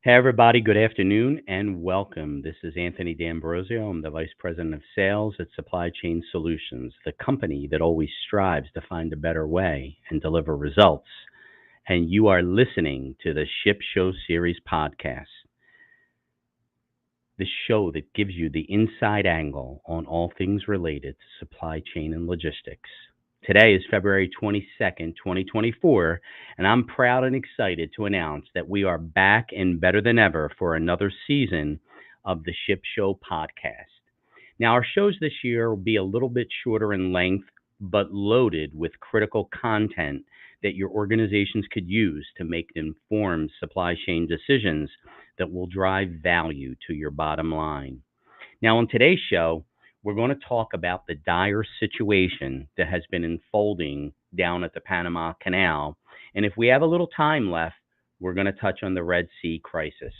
Hey, everybody. Good afternoon and welcome. This is Anthony D'Ambrosio. I'm the Vice President of Sales at Supply Chain Solutions, the company that always strives to find a better way and deliver results. And you are listening to the Ship Show Series podcast, the show that gives you the inside angle on all things related to supply chain and logistics. Today is February 22nd, 2024, and I'm proud and excited to announce that we are back and better than ever for another season of the Ship Show podcast. Now, our shows this year will be a little bit shorter in length, but loaded with critical content that your organizations could use to make informed supply chain decisions that will drive value to your bottom line. Now, on today's show, we're going to talk about the dire situation that has been unfolding down at the Panama Canal. And if we have a little time left, we're going to touch on the Red Sea crisis.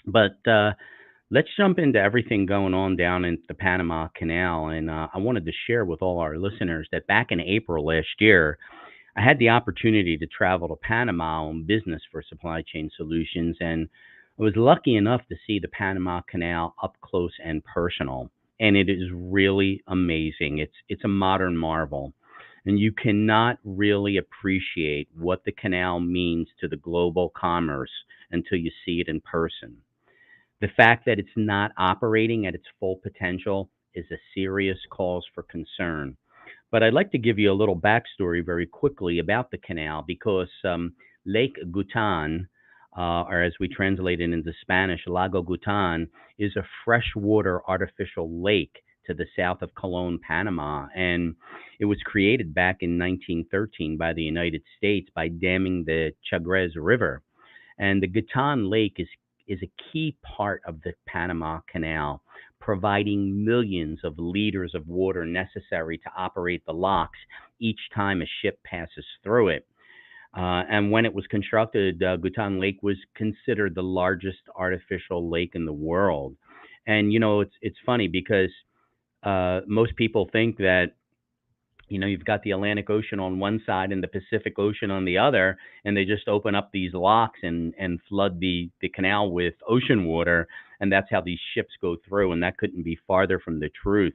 But let's jump into everything going on down in the Panama Canal. And I wanted to share with all our listeners that back in April last year, I had the opportunity to travel to Panama on business for Supply Chain Solutions. And I was lucky enough to see the Panama Canal up close and personal. And it is really amazing. It's a modern marvel. And you cannot really appreciate what the canal means to the global commerce until you see it in person. The fact that it's not operating at its full potential is a serious cause for concern. But I'd like to give you a little backstory very quickly about the canal because Lake Gutan, or as we translate it into Spanish, Lago Gutan, is a freshwater artificial lake to the south of Colón, Panama. And it was created back in 1913 by the United States by damming the Chagres River. And the Gutan Lake is a key part of the Panama Canal, providing millions of liters of water necessary to operate the locks each time a ship passes through it. And when it was constructed, Gutan Lake was considered the largest artificial lake in the world. And it's funny because most people think that you've got the Atlantic Ocean on one side and the Pacific Ocean on the other, and they just open up these locks and flood the canal with ocean water, and that's how these ships go through. And that couldn't be farther from the truth.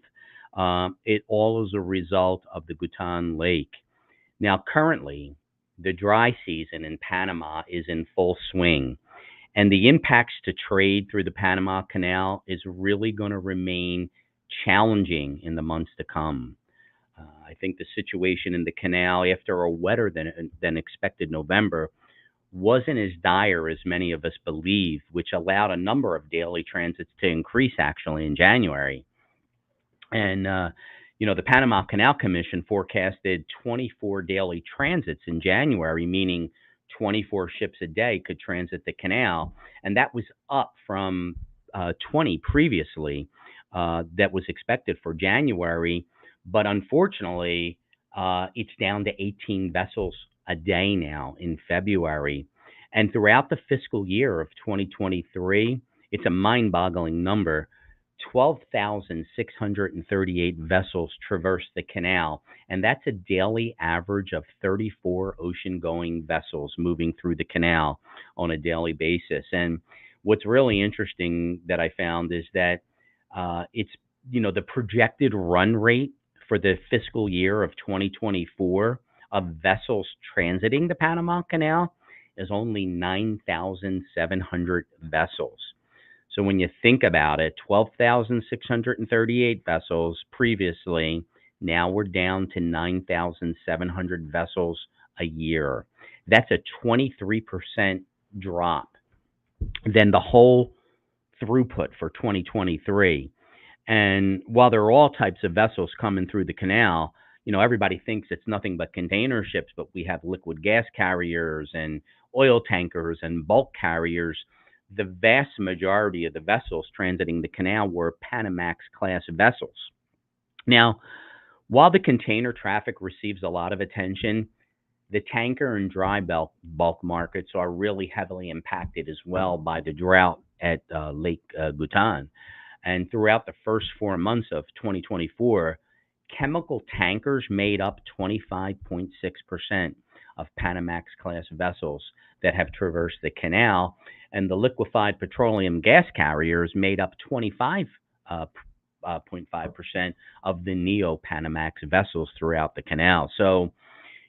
It all is a result of the Gutan Lake. Now, currently, the dry season in Panama is in full swing, and the impacts to trade through the Panama Canal is really going to remain challenging in the months to come. I think the situation in the canal after a wetter than expected November wasn't as dire as many of us believe, which allowed a number of daily transits to increase actually in January. And the Panama Canal Commission forecasted 24 daily transits in January, meaning 24 ships a day could transit the canal, and that was up from 20 previously that was expected for January. But unfortunately, it's down to 18 vessels a day now in February. And throughout the fiscal year of 2023, it's a mind-boggling number. 12,638 vessels traverse the canal, and that's a daily average of 34 ocean-going vessels moving through the canal on a daily basis. And what's really interesting that I found is that it's the projected run rate for the fiscal year of 2024 of vessels transiting the Panama Canal is only 9,700 vessels. So when you think about it, 12,638 vessels previously, now we're down to 9,700 vessels a year. That's a 23% drop than the whole throughput for 2023. And while there are all types of vessels coming through the canal, everybody thinks it's nothing but container ships, but we have liquid gas carriers and oil tankers and bulk carriers. The vast majority of the vessels transiting the canal were Panamax class vessels. Now, while the container traffic receives a lot of attention, the tanker and dry bulk markets are really heavily impacted as well by the drought at Lake Gutan. And throughout the first 4 months of 2024, chemical tankers made up 25.6% of Panamax class vessels that have traversed the canal. and the liquefied petroleum gas carriers made up 25.5% of the Neo-Panamax vessels throughout the canal. So,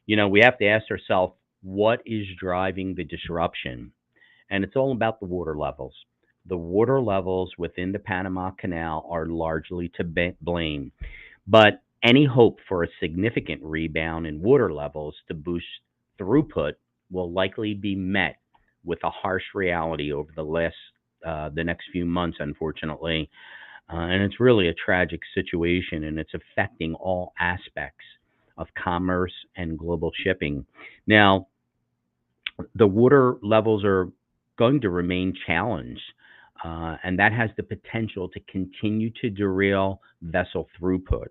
we have to ask ourselves, what is driving the disruption? And it's all about the water levels. The water levels within the Panama Canal are largely to blame, but any hope for a significant rebound in water levels to boost throughput will likely be met with a harsh reality over the next few months, unfortunately. And it's really a tragic situation, and it's affecting all aspects of commerce and global shipping. Now, the water levels are going to remain challenged, and that has the potential to continue to derail vessel throughput.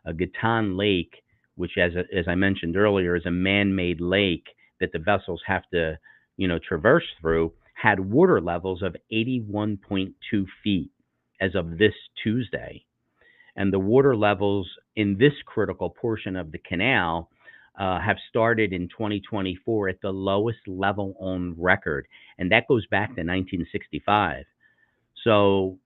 Gatan Lake, which, as I mentioned earlier, is a man-made lake that the vessels have to, traverse through, had water levels of 81.2 feet as of this Tuesday. And the water levels in this critical portion of the canal have started in 2024 at the lowest level on record, and that goes back to 1965. So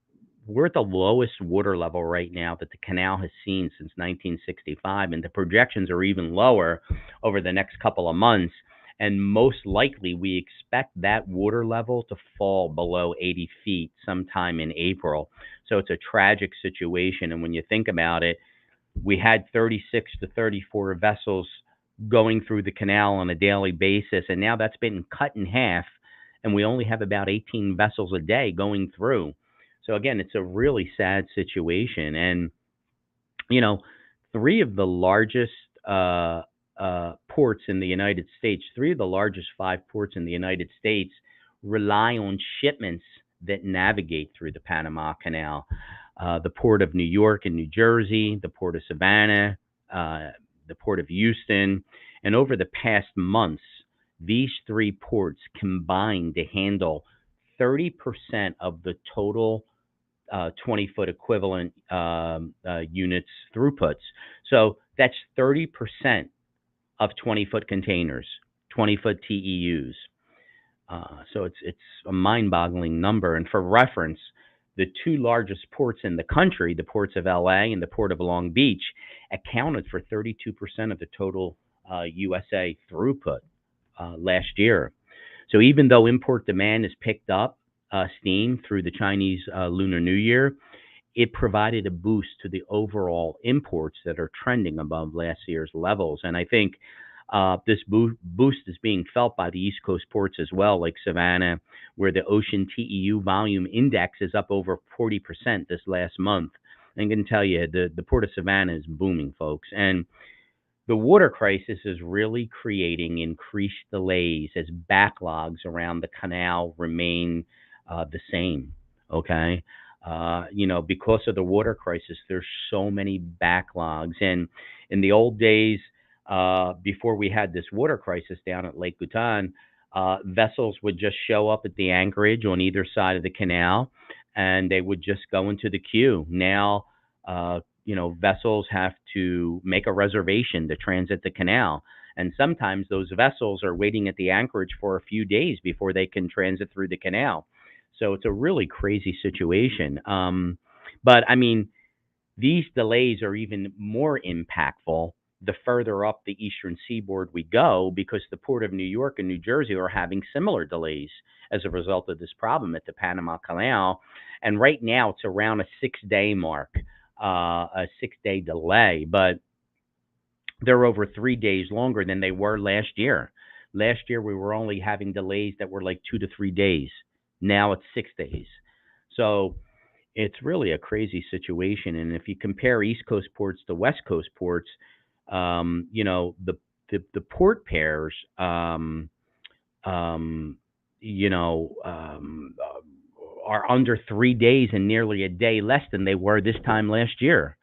we're at the lowest water level right now that the canal has seen since 1965, and the projections are even lower over the next couple of months. And most likely, we expect that water level to fall below 80 feet sometime in April. So it's a tragic situation. And when you think about it, we had 36 to 34 vessels going through the canal on a daily basis, and now that's been cut in half, and we only have about 18 vessels a day going through. So again, it's a really sad situation. And, you know, three of the largest ports in the United States, three of the largest five ports in the United States rely on shipments that navigate through the Panama Canal. The Port of New York and New Jersey, the Port of Savannah, the Port of Houston. And over the past months, these three ports combined to handle 30% of the total 20-foot equivalent units throughputs. So that's 30% of 20-foot containers, 20-foot TEUs. So it's a mind-boggling number. And for reference, the two largest ports in the country, the ports of LA and the Port of Long Beach, accounted for 32% of the total USA throughput last year. So even though import demand has picked up steam through the Chinese Lunar New Year, it provided a boost to the overall imports that are trending above last year's levels. And I think this boost is being felt by the East Coast ports as well, like Savannah, where the ocean TEU volume index is up over 40% this last month. I can tell you, the Port of Savannah is booming, folks. And the water crisis is really creating increased delays as backlogs around the canal remain the same, okay? Because of the water crisis, there's so many backlogs. And in the old days, before we had this water crisis down at Lake Gutan, vessels would just show up at the anchorage on either side of the canal, and they would just go into the queue. Now, vessels have to make a reservation to transit the canal. And sometimes those vessels are waiting at the anchorage for a few days before they can transit through the canal. So it's a really crazy situation. But I mean, these delays are even more impactful the further up the eastern seaboard we go, because the Port of New York and New Jersey are having similar delays as a result of this problem at the Panama Canal. And right now it's around a 6-day mark, a 6-day delay, but they're over 3 days longer than they were last year. Last year, we were only having delays that were like 2 to 3 days. Now it's 6 days. So it's really a crazy situation. And if you compare East Coast ports to West Coast ports, the port pairs, are under 3 days and nearly a day less than they were this time last year.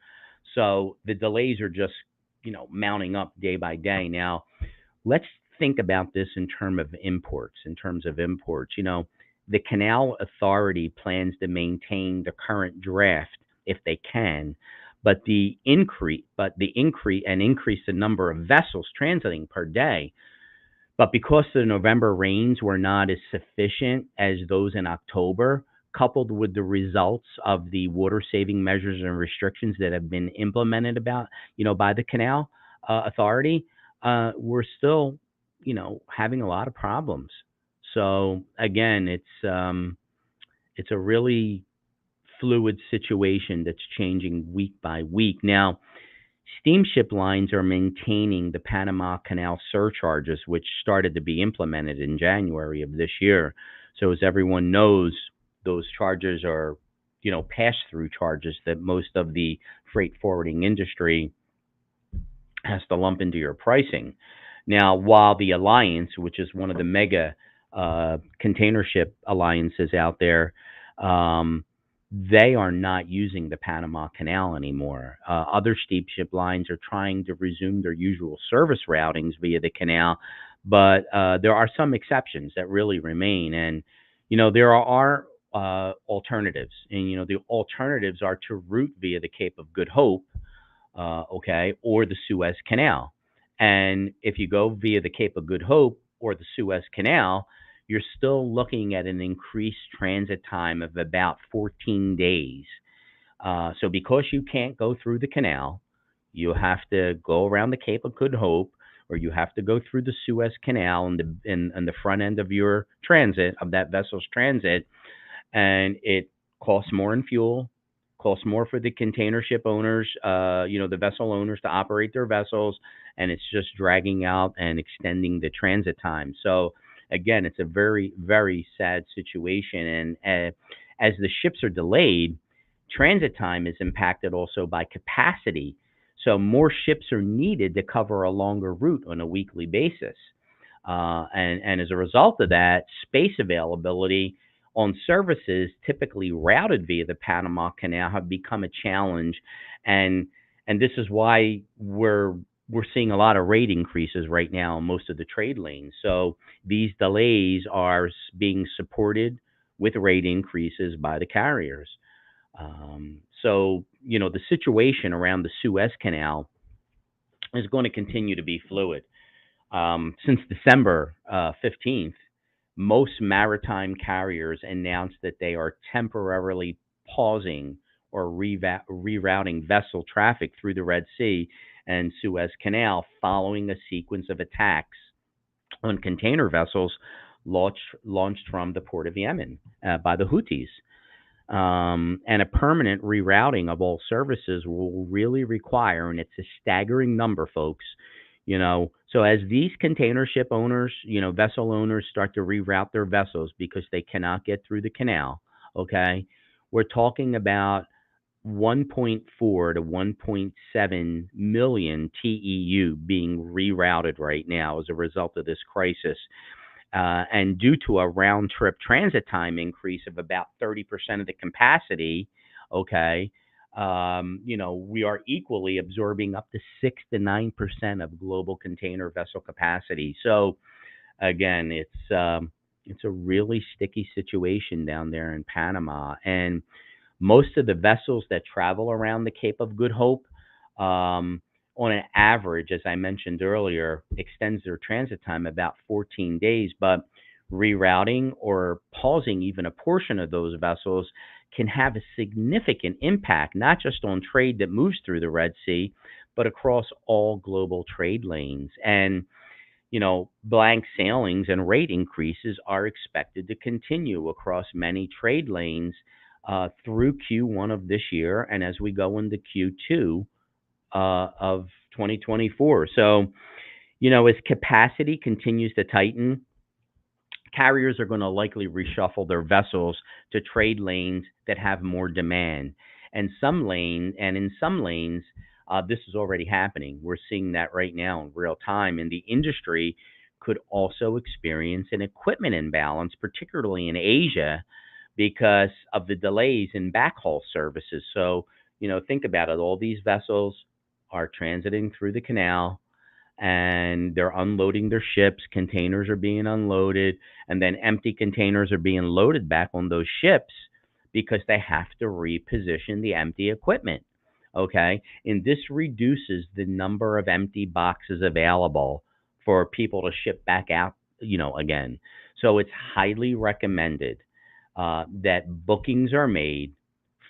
So the delays are just, mounting up day by day. Now, let's think about this in terms of imports. The Canal Authority plans to maintain the current draft if they can, but increase the number of vessels transiting per day. But because the November rains were not as sufficient as those in October, coupled with the results of the water saving measures and restrictions that have been implemented by the canal authority, we're still, having a lot of problems. So again, it's a really fluid situation that's changing week by week. Now, steamship lines are maintaining the Panama Canal surcharges, which started to be implemented in January of this year. So, as everyone knows, those charges are, pass through charges that most of the freight forwarding industry has to lump into your pricing. Now, while the alliance, which is one of the mega container ship alliances out there, um, they are not using the Panama Canal anymore. Other steamship lines are trying to resume their usual service routings via the canal, but there are some exceptions that really remain. And, there are alternatives. And, the alternatives are to route via the Cape of Good Hope, okay, or the Suez Canal. And if you go via the Cape of Good Hope or the Suez Canal, you're still looking at an increased transit time of about 14 days. So because you can't go through the canal, you have to go around the Cape of Good Hope, or you have to go through the Suez Canal in the front end of your transit of that vessel's transit, and it costs more in fuel, costs more for the container ship owners, the vessel owners to operate their vessels, and it's just dragging out and extending the transit time. So again, it's a very, very sad situation, and as the ships are delayed, transit time is impacted also by capacity. So more ships are needed to cover a longer route on a weekly basis. And as a result of that, space availability on services typically routed via the Panama Canal have become a challenge, and this is why we're seeing a lot of rate increases right now in most of the trade lanes. So these delays are being supported with rate increases by the carriers. So the situation around the Suez Canal is going to continue to be fluid. Since December 15th, most maritime carriers announced that they are temporarily pausing or rerouting vessel traffic through the Red Sea and Suez Canal following a sequence of attacks on container vessels launched from the port of Yemen by the Houthis. And a permanent rerouting of all services will really require, and it's a staggering number, folks. So as these container ship owners, vessel owners start to reroute their vessels because they cannot get through the canal, okay, we're talking about 1.4 to 1.7 million TEU being rerouted right now as a result of this crisis. And due to a round trip transit time increase of about 30% of the capacity, okay, we are equally absorbing up to 6 to 9% of global container vessel capacity. So again, it's a really sticky situation down there in Panama, and most of the vessels that travel around the Cape of Good Hope, on an average, as I mentioned earlier, extends their transit time about 14 days. But rerouting or pausing even a portion of those vessels can have a significant impact, not just on trade that moves through the Red Sea, but across all global trade lanes. And blank sailings and rate increases are expected to continue across many trade lanes through Q1 of this year and as we go into Q2 of 2024. So, as capacity continues to tighten, carriers are going to likely reshuffle their vessels to trade lanes that have more demand. In some lanes, this is already happening. We're seeing that right now in real time, and the industry could also experience an equipment imbalance, particularly in Asia, because of the delays in backhaul services. So, think about it. All these vessels are transiting through the canal, and they're unloading their ships. Containers are being unloaded, and then empty containers are being loaded back on those ships because they have to reposition the empty equipment. Okay. And this reduces the number of empty boxes available for people to ship back out, again. So it's highly recommended that bookings are made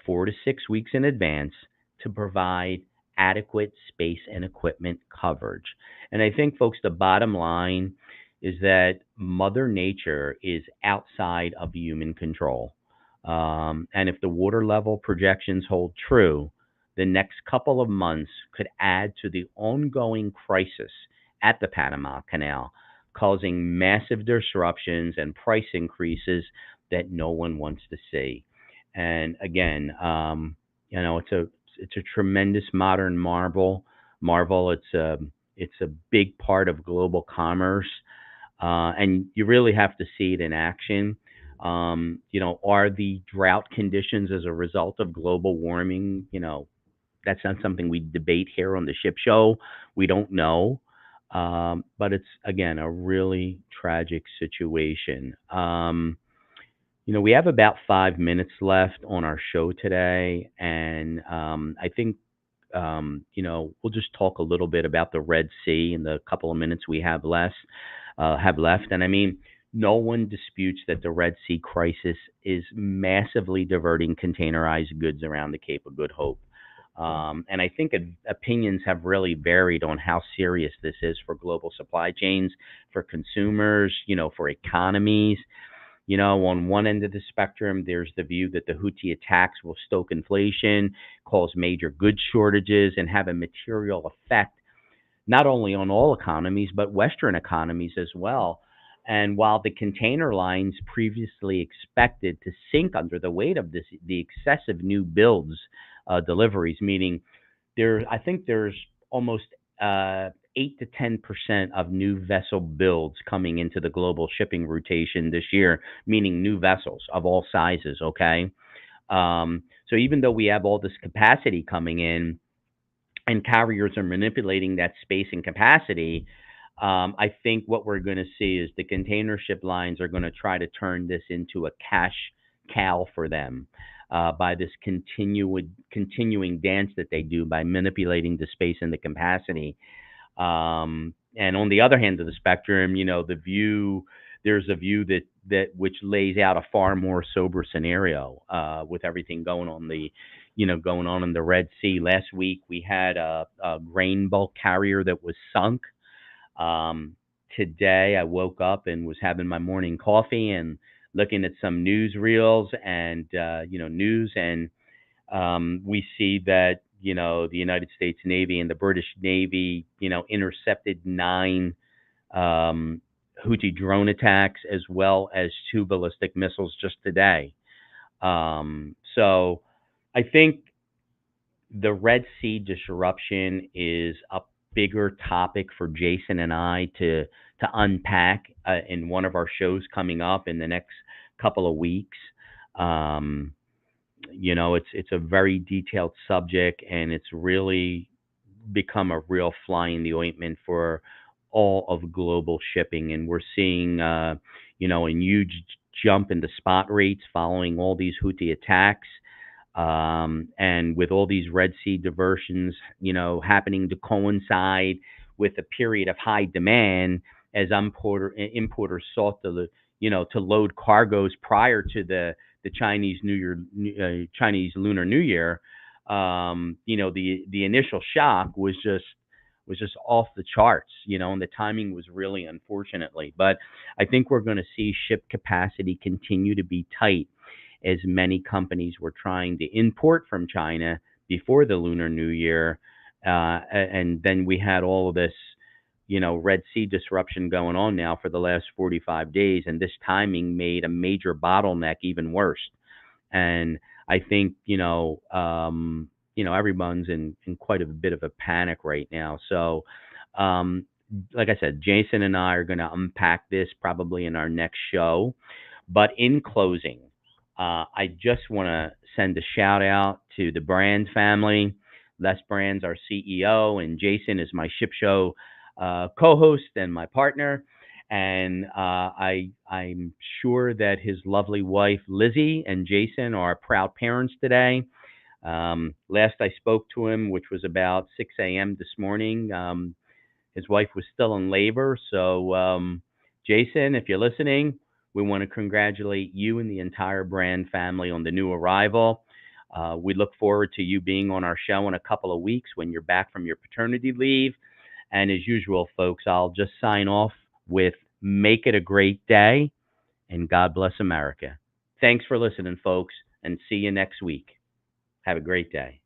4 to 6 weeks in advance to provide adequate space and equipment coverage. And I think, folks, the bottom line is that Mother Nature is outside of human control. And if the water level projections hold true, the next couple of months could add to the ongoing crisis at the Panama Canal, causing massive disruptions and price increases that no one wants to see. And again, it's a tremendous modern marvel. It's a big part of global commerce, and you really have to see it in action. Are the drought conditions as a result of global warming? That's not something we debate here on the ship show. We don't know. But it's, again, a really tragic situation. We have about 5 minutes left on our show today, and I think we'll just talk a little bit about the Red Sea in the couple of minutes we have left. And I mean, no one disputes that the Red Sea crisis is massively diverting containerized goods around the Cape of Good Hope. And I think opinions have really varied on how serious this is for global supply chains, for consumers, for economies. On one end of the spectrum, there's the view that the Houthi attacks will stoke inflation, cause major goods shortages, and have a material effect not only on all economies, but Western economies as well. And while the container lines previously expected to sink under the weight of the excessive new builds deliveries, meaning I think there's almost 8 to 10% of new vessel builds coming into the global shipping rotation this year, meaning new vessels of all sizes. Okay, so even though we have all this capacity coming in, and carriers are manipulating that space and capacity, I think what we're going to see is the container ship lines are going to try to turn this into a cash cow for them by this continuing dance that they do by manipulating the space and the capacity. And on the other hand of the spectrum, there's a view that which lays out a far more sober scenario with everything going on in the Red Sea. Last week we had a grain bulk carrier that was sunk. Today I woke up and was having my morning coffee and looking at some news reels and news, and we see that the United States Navy and the British Navy intercepted 9 Houthi drone attacks as well as 2 ballistic missiles just today. So I think the Red Sea disruption is a bigger topic for Jason and I to unpack in one of our shows coming up in the next couple of weeks. It's a very detailed subject, and it's really become a real fly in the ointment for all of global shipping. And we're seeing, a huge jump in the spot rates following all these Houthi attacks. And with all these Red Sea diversions, happening to coincide with a period of high demand as importers sought to load cargoes prior to the Chinese New Year, Chinese Lunar New Year. The initial shock was just off the charts, and the timing was really unfortunately. But I think we're going to see ship capacity continue to be tight as many companies were trying to import from China before the Lunar New Year. And then we had all of this, Red Sea disruption going on now for the last 45 days. And this timing made a major bottleneck even worse. And I think, everyone's in quite a bit of a panic right now. So, like I said, Jason and I are going to unpack this probably in our next show. But in closing, I just want to send a shout out to the Brand family. Les Brand's our CEO, and Jason is my ship show co-host and my partner. And I'm sure that his lovely wife Lizzie and Jason are proud parents today. Last I spoke to him, which was about 6 a.m. this morning, His wife was still in labor. So, Jason, if you're listening, we want to congratulate you and the entire Brand family on the new arrival. We look forward to you being on our show in a couple of weeks when you're back from your paternity leave. And as usual, folks, I'll just sign off with make it a great day and God bless America. Thanks for listening, folks, and see you next week. Have a great day.